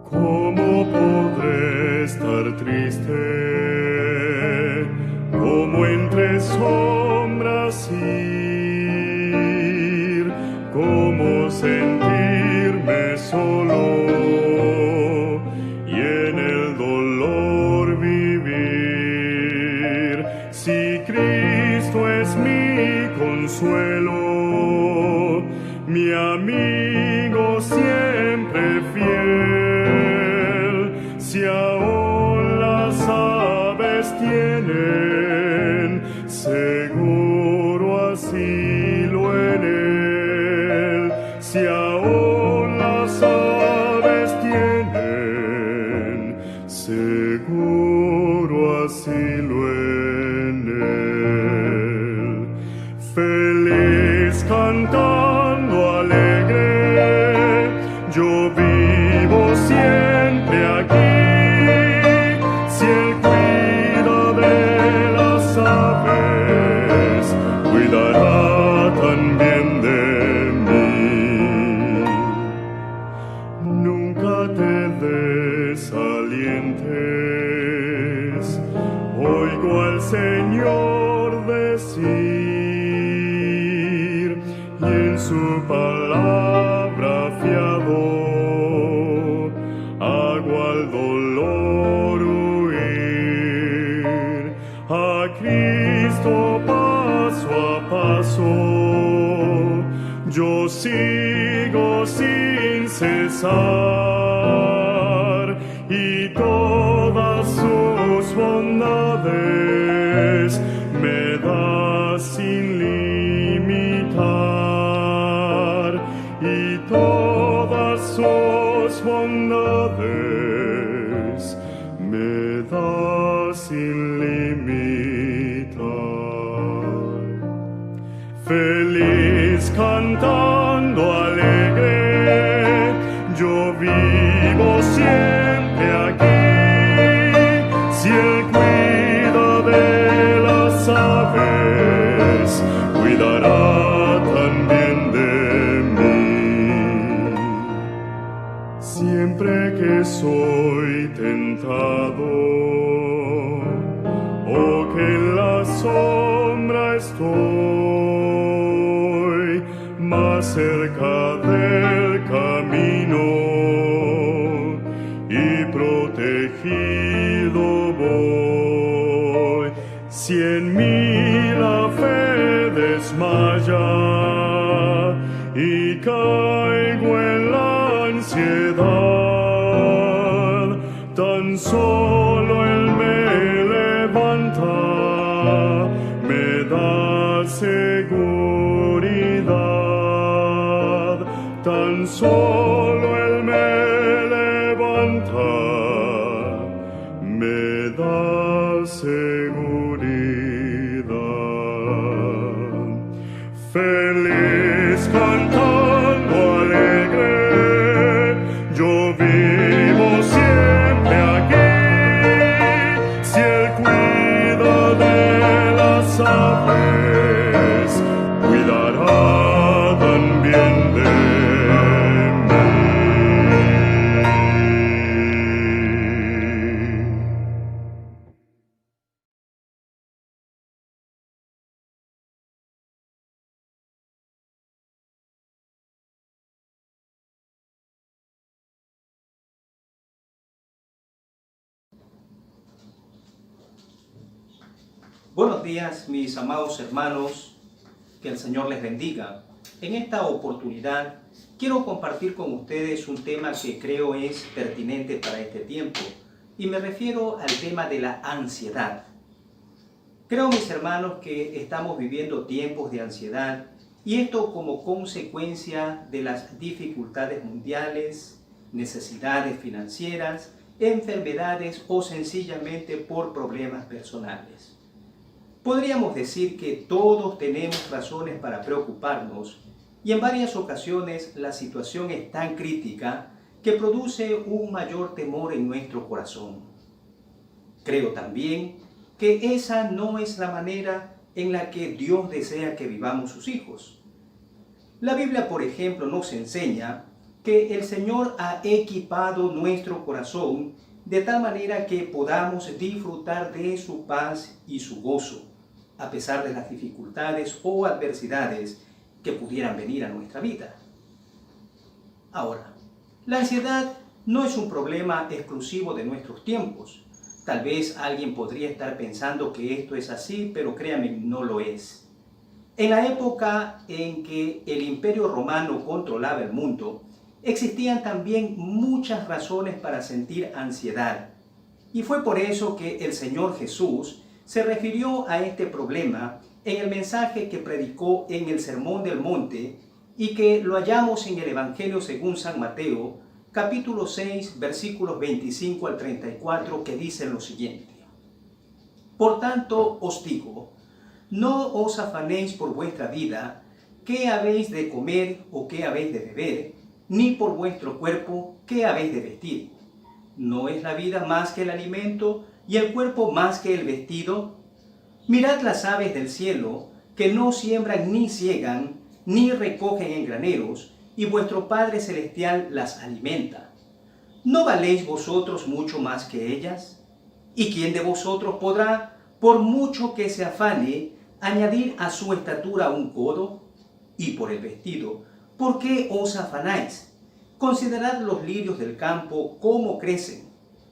¿Cómo podré estar triste? ¿Cómo entre sombras ir? ¿Cómo sentirme solo y en el dolor vivir? Si Cristo es mi consuelo, mi amigo siempre fiel, si aún las aves tienen seguro asilo en él, si aún las aves tienen seguro asilo en él. Feliz cantando alegre, yo vivo siempre aquí. Si Él cuida de las aves, cuidará también de mí. Nunca te desalientes, oigo al Señor decir, y en su palabra fiado hago al dolor huir. A Cristo paso a paso yo sigo sin cesar, y todas sus bondades me da sin limitar, y todas sus bondades me da sin limitar. Feliz cantando alegre, yo vivo siempre aquí. Si Él cuida de las aves, cuidará también de mí. Siempre que soy tentado, o que en la sombra estoy, más cerca del camino y protegido voy. Si en mí la fe desmaya y caigo en la ansiedad, tan solo Él me levanta, me da seguridad. Tan solo Él me levanta, me da seguridad. Feliz cantando alegre, yo vivo siempre aquí. Si Él cuida de las aves, cuidará también de Buenos días, mis amados hermanos, que el Señor les bendiga. En esta oportunidad quiero compartir con ustedes un tema que creo es pertinente para este tiempo, y me refiero al tema de la ansiedad. Creo, mis hermanos, que estamos viviendo tiempos de ansiedad, y esto como consecuencia de las dificultades mundiales, necesidades financieras, enfermedades o sencillamente por problemas personales. Podríamos decir que todos tenemos razones para preocuparnos, y en varias ocasiones la situación es tan crítica que produce un mayor temor en nuestro corazón. Creo también que esa no es la manera en la que Dios desea que vivamos sus hijos. La Biblia, por ejemplo, nos enseña que el Señor ha equipado nuestro corazón de tal manera que podamos disfrutar de su paz y su gozo, a pesar de las dificultades o adversidades que pudieran venir a nuestra vida. Ahora, la ansiedad no es un problema exclusivo de nuestros tiempos. Tal vez alguien podría estar pensando que esto es así, pero créanme, no lo es. En la época en que el Imperio Romano controlaba el mundo, existían también muchas razones para sentir ansiedad. Y fue por eso que el Señor Jesús se refirió a este problema en el mensaje que predicó en el Sermón del Monte y que lo hallamos en el Evangelio según San Mateo, capítulo 6, versículos 25 al 34, que dicen lo siguiente: Por tanto os digo, no os afanéis por vuestra vida, qué habéis de comer o qué habéis de beber, ni por vuestro cuerpo, qué habéis de vestir. ¿No es la vida más que el alimento y el cuerpo más que el vestido? Mirad las aves del cielo, que no siembran ni siegan, ni recogen en graneros, y vuestro Padre Celestial las alimenta. ¿No valéis vosotros mucho más que ellas? ¿Y quién de vosotros podrá, por mucho que se afane, añadir a su estatura un codo? Y por el vestido, ¿por qué os afanáis? Considerad los lirios del campo, cómo crecen.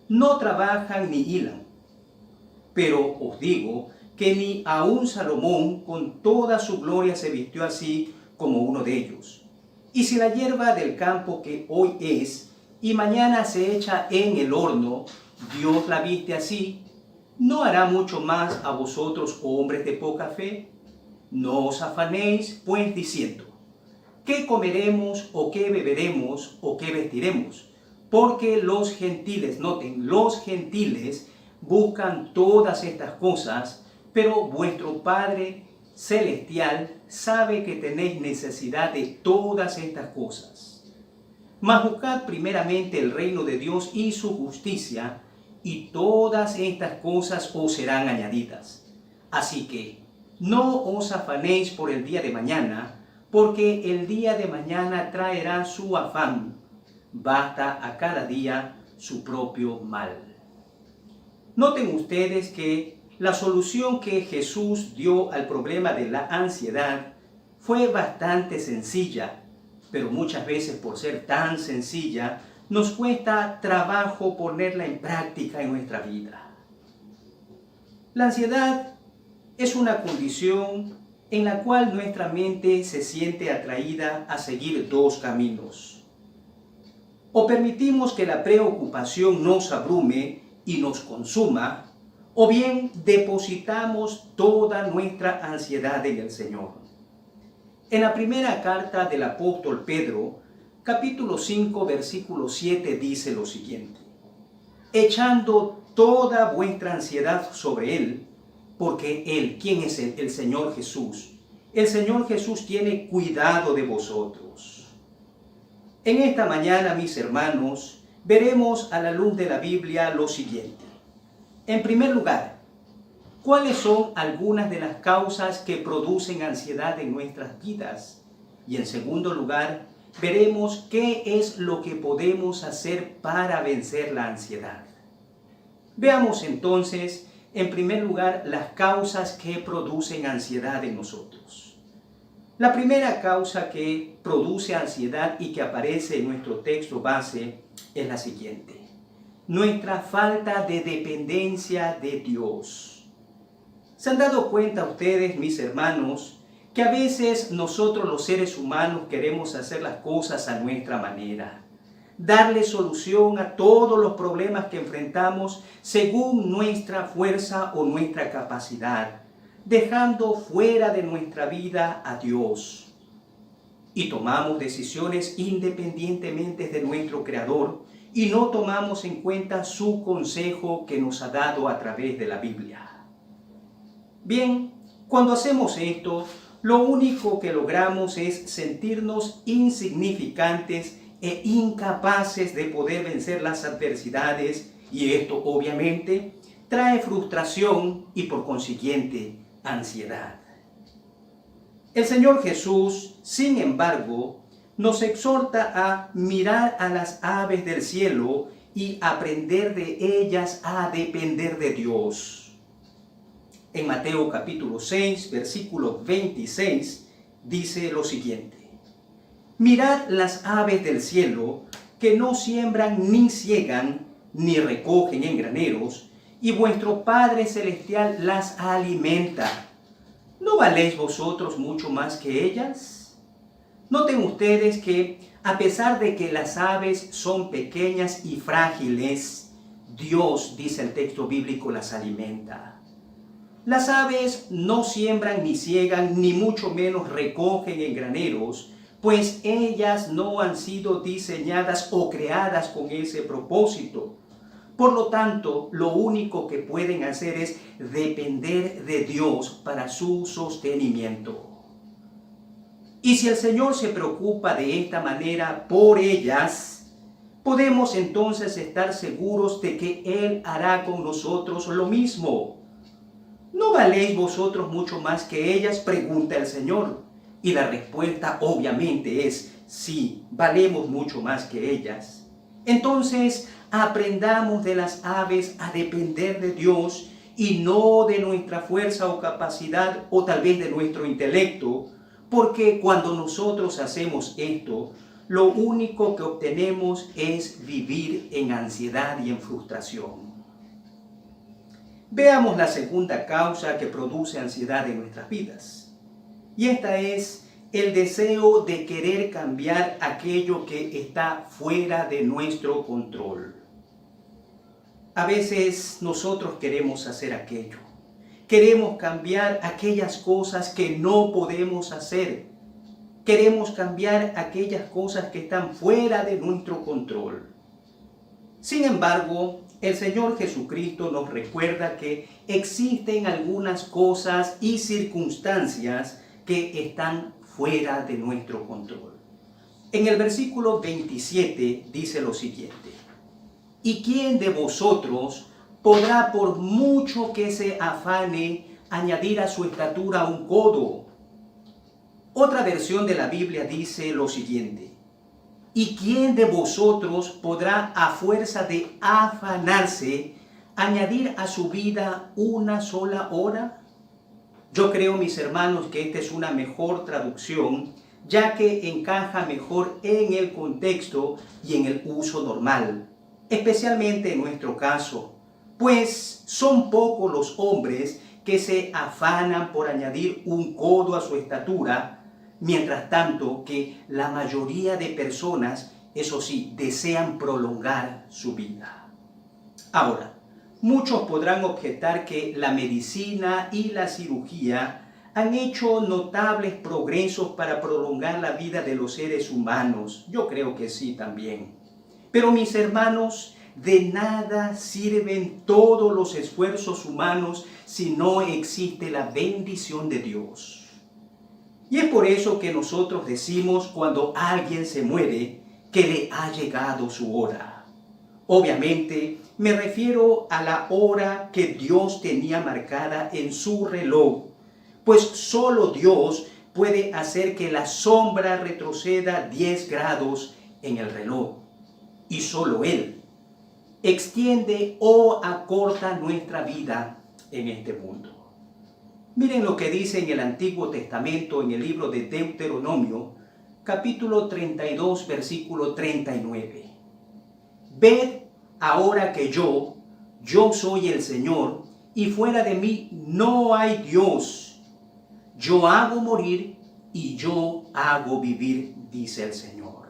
No trabajan ni hilan. Pero os digo que ni aun Salomón con toda su gloria se vistió así como uno de ellos. Y si la hierba del campo que hoy es y mañana se echa en el horno, Dios la viste así, ¿no hará mucho más a vosotros, hombres de poca fe? No os afanéis, pues, diciendo: ¿qué comeremos o qué beberemos o qué vestiremos? Porque los gentiles, noten, los gentiles buscan todas estas cosas, pero vuestro Padre Celestial sabe que tenéis necesidad de todas estas cosas. Mas buscad primeramente el reino de Dios y su justicia, y todas estas cosas os serán añadidas. Así que no os afanéis por el día de mañana, porque el día de mañana traerá su afán. Basta a cada día su propio mal. Noten ustedes que la solución que Jesús dio al problema de la ansiedad fue bastante sencilla, pero muchas veces, por ser tan sencilla, nos cuesta trabajo ponerla en práctica en nuestra vida. La ansiedad es una condición en la cual nuestra mente se siente atraída a seguir dos caminos. O permitimos que la preocupación nos abrume y nos consuma, o bien depositamos toda nuestra ansiedad en el Señor. En la primera carta del apóstol Pedro, capítulo 5, versículo 7, dice lo siguiente: echando toda vuestra ansiedad sobre Él, porque Él, ¿quién es Él? El Señor Jesús. El Señor Jesús tiene cuidado de vosotros. En esta mañana, mis hermanos, veremos a la luz de la Biblia lo siguiente. En primer lugar, ¿cuáles son algunas de las causas que producen ansiedad en nuestras vidas? Y en segundo lugar, veremos qué es lo que podemos hacer para vencer la ansiedad. Veamos entonces, en primer lugar, las causas que producen ansiedad en nosotros. La primera causa que produce ansiedad y que aparece en nuestro texto base es la siguiente: nuestra falta de dependencia de Dios. ¿Se han dado cuenta ustedes, mis hermanos, que a veces nosotros los seres humanos queremos hacer las cosas a nuestra manera? Darle solución a todos los problemas que enfrentamos según nuestra fuerza o nuestra capacidad, dejando fuera de nuestra vida a Dios. Y tomamos decisiones independientemente de nuestro Creador y no tomamos en cuenta su consejo que nos ha dado a través de la Biblia. Bien, cuando hacemos esto, lo único que logramos es sentirnos insignificantes e incapaces de poder vencer las adversidades, y esto obviamente trae frustración y por consiguiente ansiedad. El Señor Jesús, sin embargo, nos exhorta a mirar a las aves del cielo y aprender de ellas a depender de Dios. En Mateo capítulo 6, versículo 26, dice lo siguiente: mirad las aves del cielo, que no siembran ni ciegan, ni recogen en graneros, y vuestro Padre Celestial las alimenta. ¿No valéis vosotros mucho más que ellas? Noten ustedes que, a pesar de que las aves son pequeñas y frágiles, Dios, dice el texto bíblico, las alimenta. Las aves no siembran ni ciegan, ni mucho menos recogen en graneros, pues ellas no han sido diseñadas o creadas con ese propósito. Por lo tanto, lo único que pueden hacer es depender de Dios para su sostenimiento. Y si el Señor se preocupa de esta manera por ellas, podemos entonces estar seguros de que Él hará con nosotros lo mismo. ¿No valéis vosotros mucho más que ellas?, pregunta el Señor. Y la respuesta obviamente es sí, valemos mucho más que ellas. Entonces, aprendamos de las aves a depender de Dios y no de nuestra fuerza o capacidad o tal vez de nuestro intelecto, porque cuando nosotros hacemos esto, lo único que obtenemos es vivir en ansiedad y en frustración. Veamos la segunda causa que produce ansiedad en nuestras vidas. Y esta es el deseo de querer cambiar aquello que está fuera de nuestro control. A veces nosotros queremos hacer aquello. Queremos cambiar aquellas cosas que no podemos hacer. Queremos cambiar aquellas cosas que están fuera de nuestro control. Sin embargo, el Señor Jesucristo nos recuerda que existen algunas cosas y circunstancias que están fuera de nuestro control. En el versículo 27 dice lo siguiente: ¿y quién de vosotros podrá, por mucho que se afane, añadir a su estatura un codo? Otra versión de la Biblia dice lo siguiente: ¿y quién de vosotros podrá, a fuerza de afanarse, añadir a su vida una sola hora? Yo creo, mis hermanos, que esta es una mejor traducción, ya que encaja mejor en el contexto y en el uso normal, especialmente en nuestro caso, pues son pocos los hombres que se afanan por añadir un codo a su estatura, mientras tanto que la mayoría de personas, eso sí, desean prolongar su vida. Ahora, muchos podrán objetar que la medicina y la cirugía han hecho notables progresos para prolongar la vida de los seres humanos. Yo creo que sí también. Pero mis hermanos, de nada sirven todos los esfuerzos humanos si no existe la bendición de Dios. Y es por eso que nosotros decimos cuando alguien se muere que le ha llegado su hora. Obviamente me refiero a la hora que Dios tenía marcada en su reloj, pues solo Dios puede hacer que la sombra retroceda 10 grados en el reloj, y solo Él extiende o acorta nuestra vida en este mundo. Miren lo que dice en el Antiguo Testamento, en el libro de Deuteronomio, capítulo 32, versículo 39. Ved ahora que yo soy el Señor, y fuera de mí no hay Dios. Yo hago morir y yo hago vivir, dice el Señor.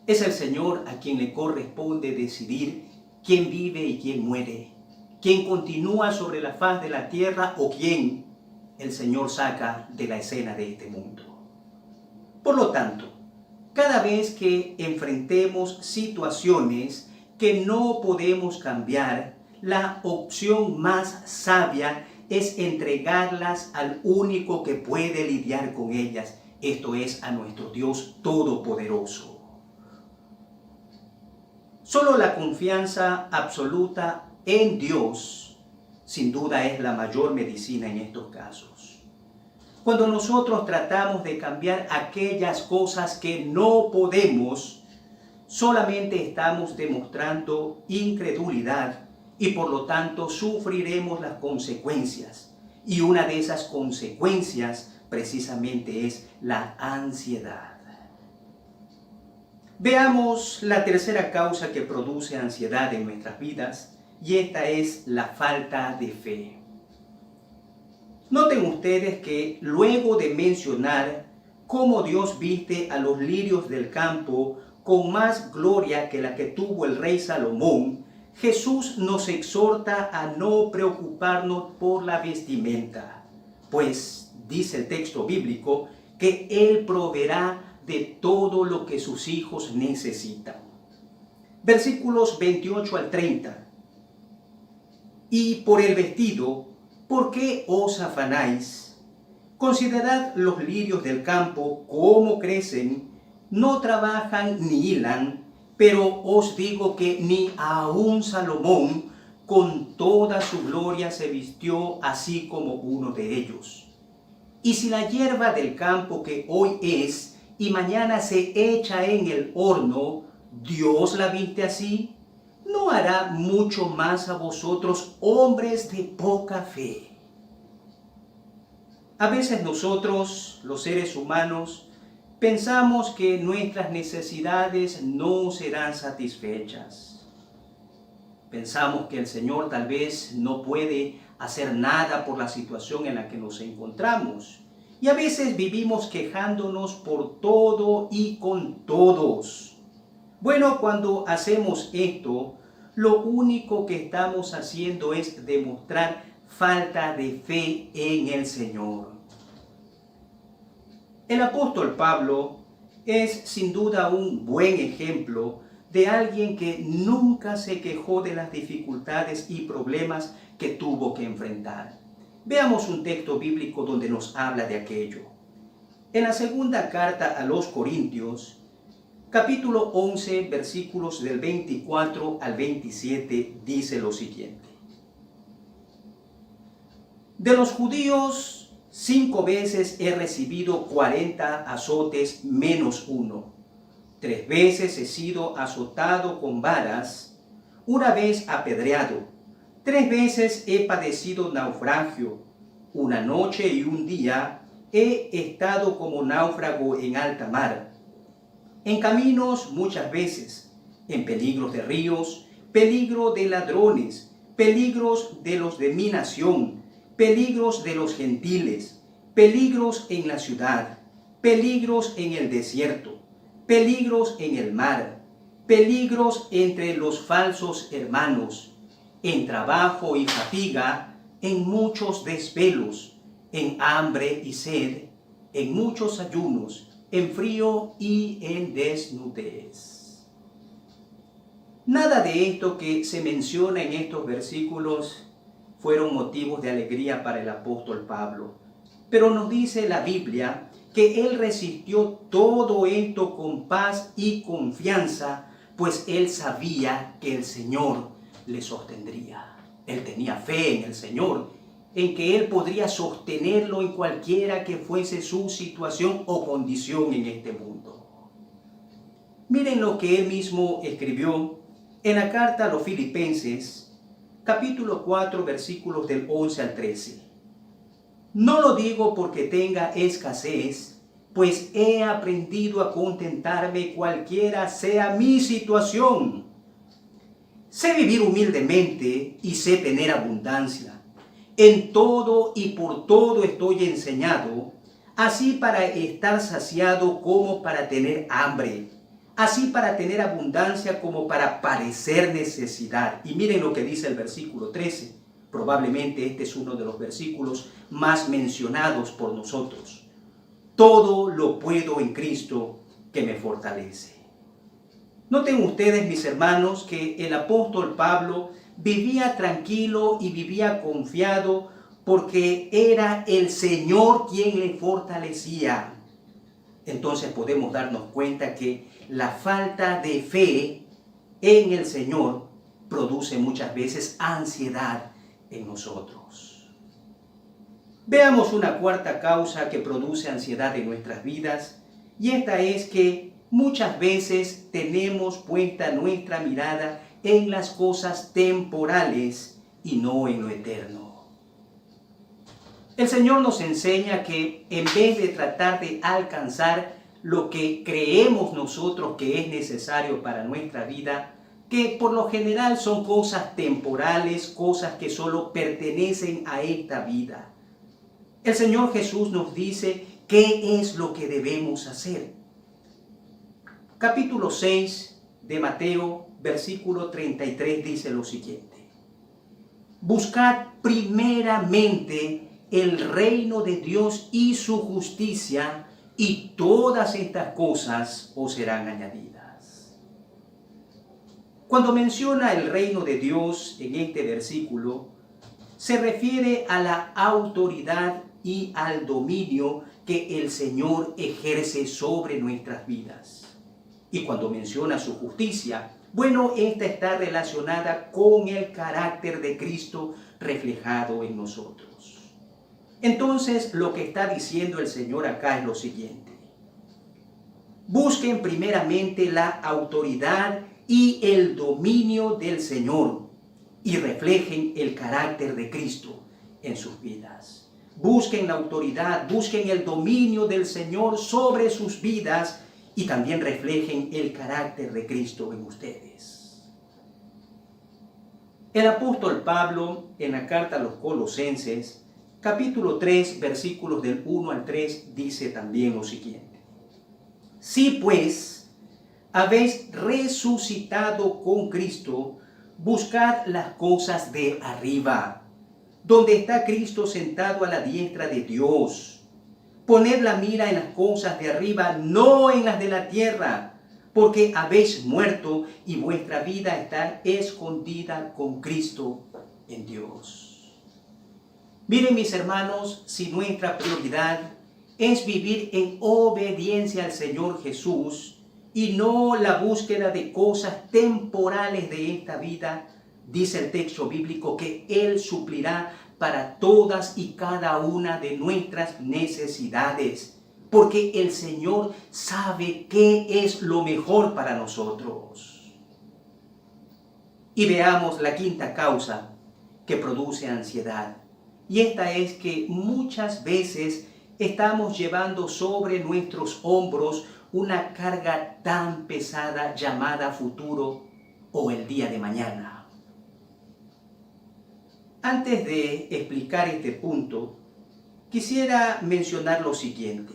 Es el Señor a quien le corresponde decidir quién vive y quién muere, quién continúa sobre la faz de la tierra o quién el Señor saca de la escena de este mundo. Por lo tanto, cada vez que enfrentemos situaciones que no podemos cambiar, la opción más sabia es entregarlas al único que puede lidiar con ellas, esto es, a nuestro Dios Todopoderoso. Solo la confianza absoluta en Dios, sin duda, es la mayor medicina en estos casos. Cuando nosotros tratamos de cambiar aquellas cosas que no podemos, solamente estamos demostrando incredulidad y por lo tanto sufriremos las consecuencias. Y una de esas consecuencias precisamente es la ansiedad. Veamos la tercera causa que produce ansiedad en nuestras vidas, y esta es la falta de fe. Noten ustedes que luego de mencionar cómo Dios viste a los lirios del campo con más gloria que la que tuvo el rey Salomón, Jesús nos exhorta a no preocuparnos por la vestimenta, pues dice el texto bíblico que Él proveerá de todo lo que sus hijos necesitan. Versículos 28 al 30. Y por el vestido, ¿por qué os afanáis? Considerad los lirios del campo, cómo crecen, no trabajan ni hilan, pero os digo que ni aun Salomón con toda su gloria se vistió así como uno de ellos. Y si la hierba del campo que hoy es y mañana se echa en el horno, Dios la viste así, ¿no hará mucho más a vosotros, hombres de poca fe? A veces nosotros, los seres humanos, pensamos que nuestras necesidades no serán satisfechas. Pensamos que el Señor tal vez no puede hacer nada por la situación en la que nos encontramos. Y a veces vivimos quejándonos por todo y con todos. Bueno, cuando hacemos esto, lo único que estamos haciendo es demostrar falta de fe en el Señor. El apóstol Pablo es sin duda un buen ejemplo de alguien que nunca se quejó de las dificultades y problemas que tuvo que enfrentar. Veamos un texto bíblico donde nos habla de aquello. En la segunda carta a los Corintios, capítulo 11, versículos del 24 al 27, dice lo siguiente. De los judíos 5 veces he recibido 40 azotes menos uno. 3 veces he sido azotado con varas, 1 vez apedreado. 3 veces he padecido naufragio, 1 noche y 1 día he estado como náufrago en alta mar. En caminos muchas veces, en peligros de ríos, peligro de ladrones, peligros de los de mi nación, peligros de los gentiles, peligros en la ciudad, peligros en el desierto, peligros en el mar, peligros entre los falsos hermanos, en trabajo y fatiga, en muchos desvelos, en hambre y sed, en muchos ayunos, en frío y en desnudez. Nada de esto que se menciona en estos versículos fueron motivos de alegría para el apóstol Pablo. Pero nos dice la Biblia que él resistió todo esto con paz y confianza, pues él sabía que el Señor le sostendría. Él tenía fe en el Señor, en que Él podría sostenerlo en cualquiera que fuese su situación o condición en este mundo. Miren lo que Él mismo escribió en la carta a los Filipenses, capítulo 4, versículos del 11 al 13. No lo digo porque tenga escasez, pues he aprendido a contentarme cualquiera sea mi situación. Sé vivir humildemente y sé tener abundancia. En todo y por todo estoy enseñado, así para estar saciado como para tener hambre, así para tener abundancia como para padecer necesidad. Y miren lo que dice el versículo 13. Probablemente este es uno de los versículos más mencionados por nosotros. Todo lo puedo en Cristo que me fortalece. Noten ustedes, mis hermanos, que el apóstol Pablo vivía tranquilo y vivía confiado porque era el Señor quien le fortalecía. Entonces podemos darnos cuenta que la falta de fe en el Señor produce muchas veces ansiedad en nosotros. Veamos una cuarta causa que produce ansiedad en nuestras vidas, y esta es que muchas veces tenemos puesta nuestra mirada en las cosas temporales y no en lo eterno. El Señor nos enseña que en vez de tratar de alcanzar lo que creemos nosotros que es necesario para nuestra vida, que por lo general son cosas temporales, cosas que solo pertenecen a esta vida, el Señor Jesús nos dice qué es lo que debemos hacer. Capítulo 6 de Mateo, versículo 33 dice lo siguiente: buscad primeramente el reino de Dios y su justicia, y todas estas cosas os serán añadidas. Cuando menciona el reino de Dios en este versículo, se refiere a la autoridad y al dominio que el Señor ejerce sobre nuestras vidas. Y cuando menciona su justicia, bueno, esta está relacionada con el carácter de Cristo reflejado en nosotros. Entonces, lo que está diciendo el Señor acá es lo siguiente: busquen primeramente la autoridad y el dominio del Señor y reflejen el carácter de Cristo en sus vidas. Busquen la autoridad, busquen el dominio del Señor sobre sus vidas y también reflejen el carácter de Cristo en ustedes. El apóstol Pablo, en la carta a los Colosenses, capítulo 3, versículos del 1 al 3, dice también lo siguiente: si pues habéis resucitado con Cristo, buscad las cosas de arriba, donde está Cristo sentado a la diestra de Dios. Poned la mira en las cosas de arriba, no en las de la tierra, porque habéis muerto y vuestra vida está escondida con Cristo en Dios. Miren, mis hermanos, si nuestra prioridad es vivir en obediencia al Señor Jesús y no la búsqueda de cosas temporales de esta vida, dice el texto bíblico que Él suplirá para todas y cada una de nuestras necesidades, porque el Señor sabe qué es lo mejor para nosotros. Y veamos la quinta causa que produce ansiedad, y esta es que muchas veces estamos llevando sobre nuestros hombros una carga tan pesada llamada futuro o el día de mañana. Antes de explicar este punto, quisiera mencionar lo siguiente.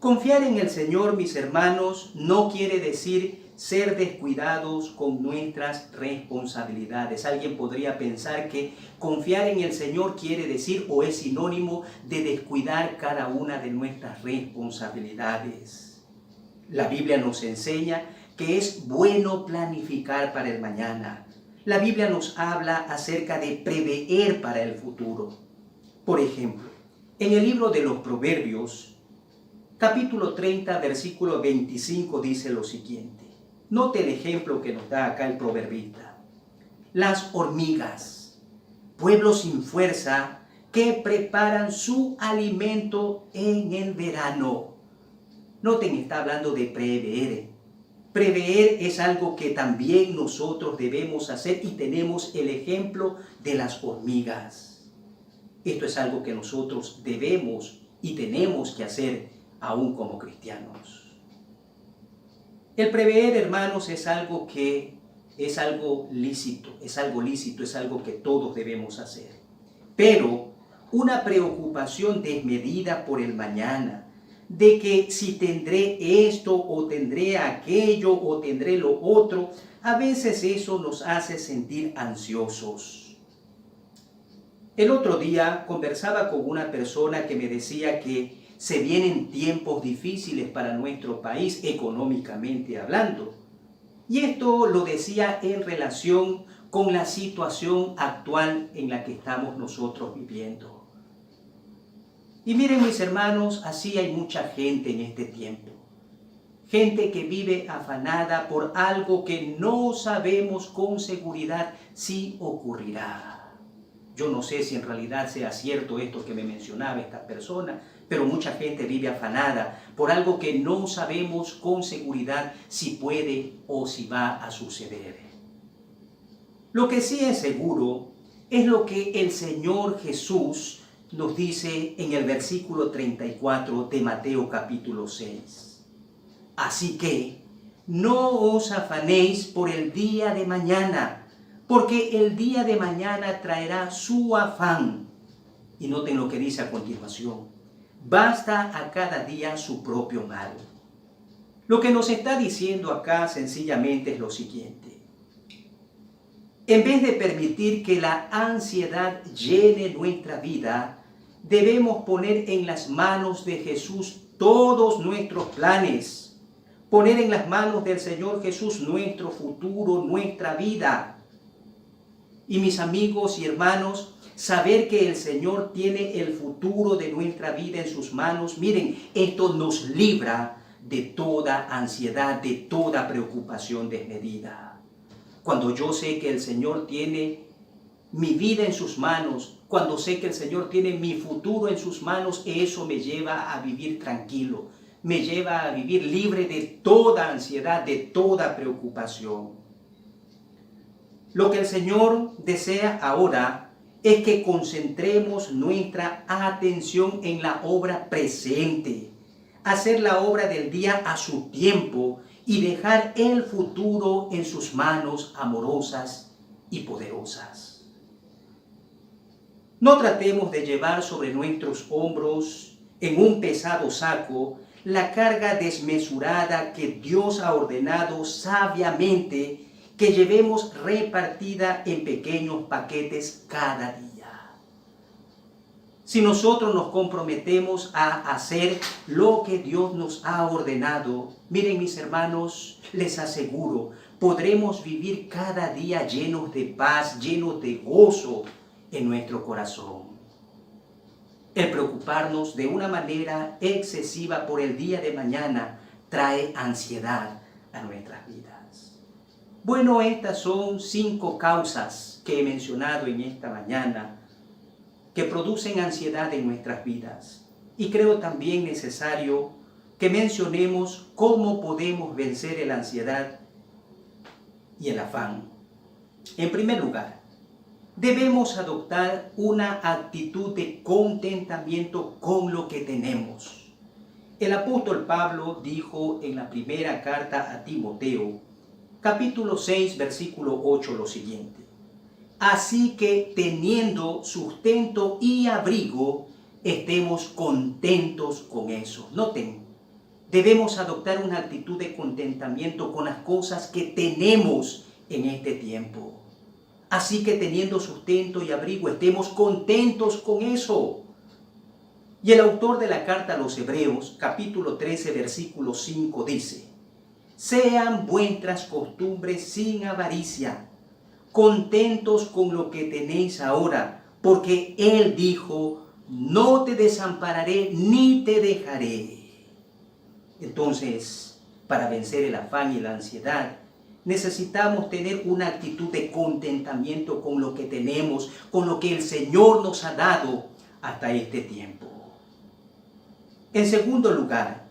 Confiar en el Señor, mis hermanos, no quiere decir ser descuidados con nuestras responsabilidades. Alguien podría pensar que confiar en el Señor quiere decir o es sinónimo de descuidar cada una de nuestras responsabilidades. La Biblia nos enseña que es bueno planificar para el mañana. La Biblia nos habla acerca de prever para el futuro. Por ejemplo, en el libro de los Proverbios, capítulo 30, versículo 25, dice lo siguiente. Note el ejemplo que nos da acá el proverbista. Las hormigas, pueblo sin fuerza, que preparan su alimento en el verano. Noten, está hablando de prever. Prever es algo que también nosotros debemos hacer y tenemos el ejemplo de las hormigas. Esto es algo que nosotros debemos y tenemos que hacer aún como cristianos. El prever, hermanos, es algo lícito, es algo que todos debemos hacer. Pero una preocupación desmedida por el mañana, de que si tendré esto o tendré aquello o tendré lo otro, a veces eso nos hace sentir ansiosos. El otro día conversaba con una persona que me decía que se vienen tiempos difíciles para nuestro país económicamente hablando. Y esto lo decía en relación con la situación actual en la que estamos nosotros viviendo. Y miren, mis hermanos, así hay mucha gente en este tiempo. Gente que vive afanada por algo que no sabemos con seguridad si ocurrirá. Yo no sé si en realidad sea cierto esto que me mencionaba esta persona, pero mucha gente vive afanada por algo que no sabemos con seguridad si puede o si va a suceder. Lo que sí es seguro es lo que el Señor Jesús nos dice en el versículo 34 de Mateo capítulo 6. Así que no os afanéis por el día de mañana, porque el día de mañana traerá su afán. Y noten lo que dice a continuación. Basta a cada día su propio mal. Lo que nos está diciendo acá sencillamente es lo siguiente. En vez de permitir que la ansiedad llene nuestra vida, debemos poner en las manos de Jesús todos nuestros planes. Poner en las manos del Señor Jesús nuestro futuro, nuestra vida. Y mis amigos y hermanos, saber que el Señor tiene el futuro de nuestra vida en sus manos, miren, esto nos libra de toda ansiedad, de toda preocupación desmedida. Cuando yo sé que el Señor tiene mi vida en sus manos, cuando sé que el Señor tiene mi futuro en sus manos, eso me lleva a vivir tranquilo, me lleva a vivir libre de toda ansiedad, de toda preocupación. Lo que el Señor desea ahora es que concentremos nuestra atención en la obra presente, hacer la obra del día a su tiempo y dejar el futuro en sus manos amorosas y poderosas. No tratemos de llevar sobre nuestros hombros en un pesado saco la carga desmesurada que Dios ha ordenado sabiamente que llevemos repartida en pequeños paquetes cada día. Si nosotros nos comprometemos a hacer lo que Dios nos ha ordenado, miren mis hermanos, les aseguro, podremos vivir cada día llenos de paz, llenos de gozo en nuestro corazón. El preocuparnos de una manera excesiva por el día de mañana trae ansiedad a nuestras vidas. Bueno, estas son 5 causas que he mencionado en esta mañana que producen ansiedad en nuestras vidas. Y creo también necesario que mencionemos cómo podemos vencer la ansiedad y el afán. En primer lugar, debemos adoptar una actitud de contentamiento con lo que tenemos. El apóstol Pablo dijo en la primera carta a Timoteo, capítulo 6, versículo 8, lo siguiente. Así que teniendo sustento y abrigo, estemos contentos con eso. Noten, debemos adoptar una actitud de contentamiento con las cosas que tenemos en este tiempo. Así que teniendo sustento y abrigo, estemos contentos con eso. Y el autor de la carta a los Hebreos, capítulo 13, versículo 5, dice, sean vuestras costumbres sin avaricia, contentos con lo que tenéis ahora, porque Él dijo, no te desampararé ni te dejaré. Entonces, para vencer el afán y la ansiedad, necesitamos tener una actitud de contentamiento con lo que tenemos, con lo que el Señor nos ha dado hasta este tiempo. En segundo lugar,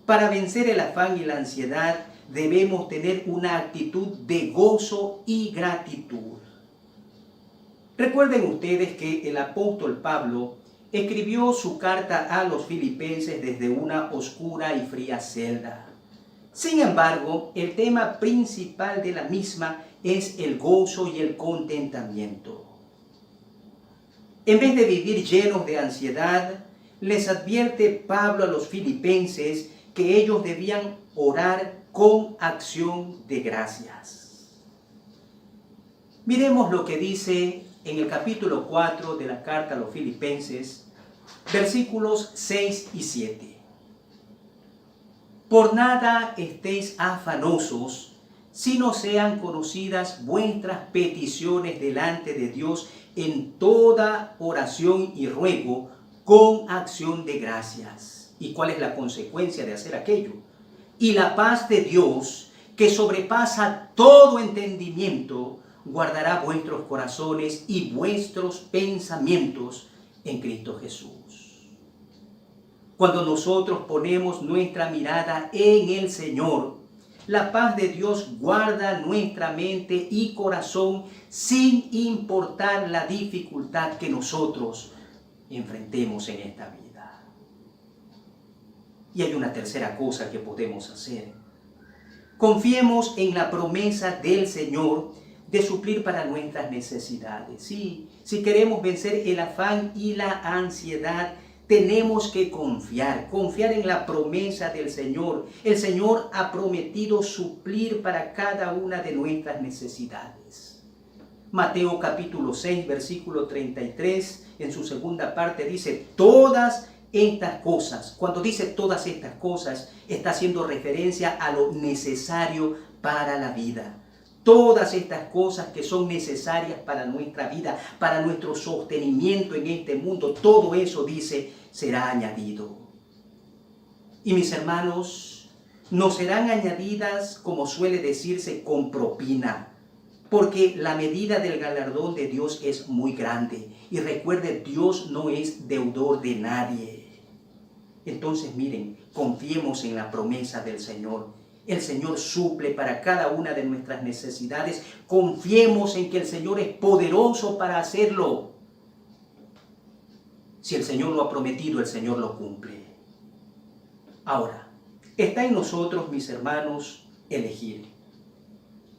para vencer el afán y la ansiedad, debemos tener una actitud de gozo y gratitud. Recuerden ustedes que el apóstol Pablo escribió su carta a los filipenses desde una oscura y fría celda. Sin embargo, el tema principal de la misma es el gozo y el contentamiento. En vez de vivir llenos de ansiedad, les advierte Pablo a los filipenses que ellos debían orar con acción de gracias. Miremos lo que dice en el capítulo 4 de la carta a los filipenses, versículos 6 y 7. Por nada estéis afanosos, sino sean conocidas vuestras peticiones delante de Dios en toda oración y ruego con acción de gracias. ¿Y cuál es la consecuencia de hacer aquello? Y la paz de Dios, que sobrepasa todo entendimiento, guardará vuestros corazones y vuestros pensamientos en Cristo Jesús. Cuando nosotros ponemos nuestra mirada en el Señor, la paz de Dios guarda nuestra mente y corazón sin importar la dificultad que nosotros enfrentemos en esta vida. Y hay una tercera cosa que podemos hacer. Confiemos en la promesa del Señor de suplir para nuestras necesidades. Sí, si queremos vencer el afán y la ansiedad, tenemos que confiar en la promesa del Señor. El Señor ha prometido suplir para cada una de nuestras necesidades. Mateo capítulo 6, versículo 33, en su segunda parte dice, todas estas cosas. Cuando dice todas estas cosas, está haciendo referencia a lo necesario para la vida. Todas estas cosas que son necesarias para nuestra vida, para nuestro sostenimiento en este mundo, todo eso, dice, será añadido. Y mis hermanos, no serán añadidas, como suele decirse, con propina, porque la medida del galardón de Dios es muy grande. Y recuerde, Dios no es deudor de nadie. Entonces, miren, confiemos en la promesa del Señor. El Señor suple para cada una de nuestras necesidades. Confiemos en que el Señor es poderoso para hacerlo. Si el Señor lo ha prometido, el Señor lo cumple. Ahora, está en nosotros, mis hermanos, elegir.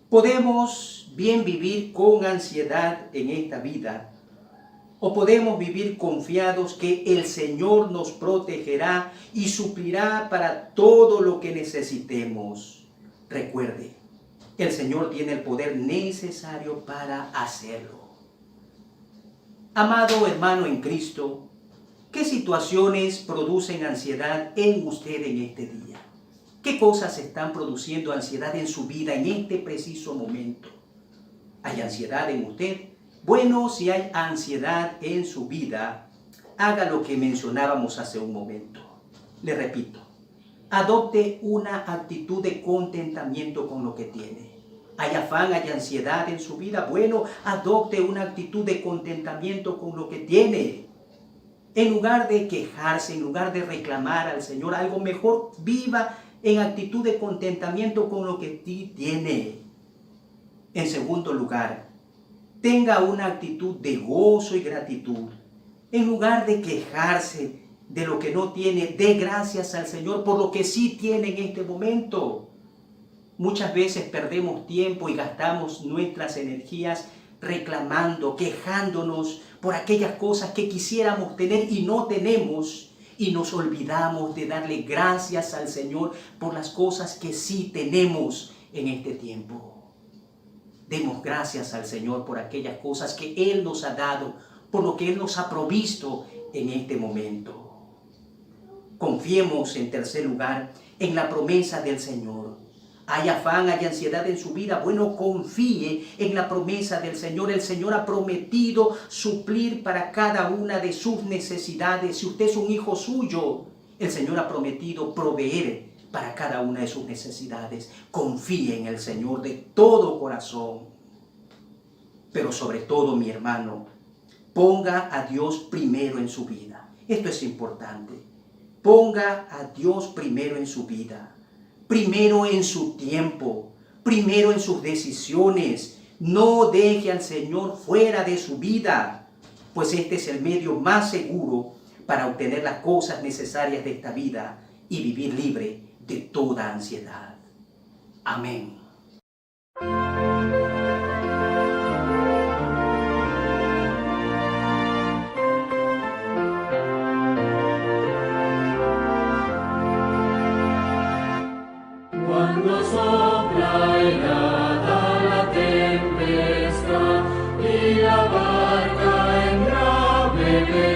Podemos bien vivir con ansiedad en esta vida, o podemos vivir confiados que el Señor nos protegerá y suplirá para todo lo que necesitemos. Recuerde, el Señor tiene el poder necesario para hacerlo. Amado hermano en Cristo, ¿qué situaciones producen ansiedad en usted en este día? ¿Qué cosas están produciendo ansiedad en su vida en este preciso momento? ¿Hay ansiedad en usted? Bueno, si hay ansiedad en su vida, haga lo que mencionábamos hace un momento. Le repito, adopte una actitud de contentamiento con lo que tiene. ¿Hay afán, hay ansiedad en su vida? Bueno, adopte una actitud de contentamiento con lo que tiene. En lugar de quejarse, en lugar de reclamar al Señor algo mejor, viva en actitud de contentamiento con lo que tiene. En segundo lugar, tenga una actitud de gozo y gratitud. En lugar de quejarse de lo que no tiene, dé gracias al Señor por lo que sí tiene en este momento. Muchas veces perdemos tiempo y gastamos nuestras energías reclamando, quejándonos por aquellas cosas que quisiéramos tener y no tenemos, y nos olvidamos de darle gracias al Señor por las cosas que sí tenemos en este tiempo. Demos gracias al Señor por aquellas cosas que Él nos ha dado, por lo que Él nos ha provisto en este momento. Confiemos, en tercer lugar, en la promesa del Señor. ¿Hay afán, hay ansiedad en su vida? Bueno, confíe en la promesa del Señor. El Señor ha prometido suplir para cada una de sus necesidades. Si usted es un hijo suyo, el Señor ha prometido proveer para cada una de sus necesidades. Confíe en el Señor de todo corazón. Pero sobre todo, mi hermano, ponga a Dios primero en su vida. Esto es importante. Ponga a Dios primero en su vida. Primero en su tiempo. Primero en sus decisiones. No deje al Señor fuera de su vida, pues este es el medio más seguro para obtener las cosas necesarias de esta vida y vivir libre de toda ansiedad. Amén. Cuando sopla helada la tempestad y la barca en grave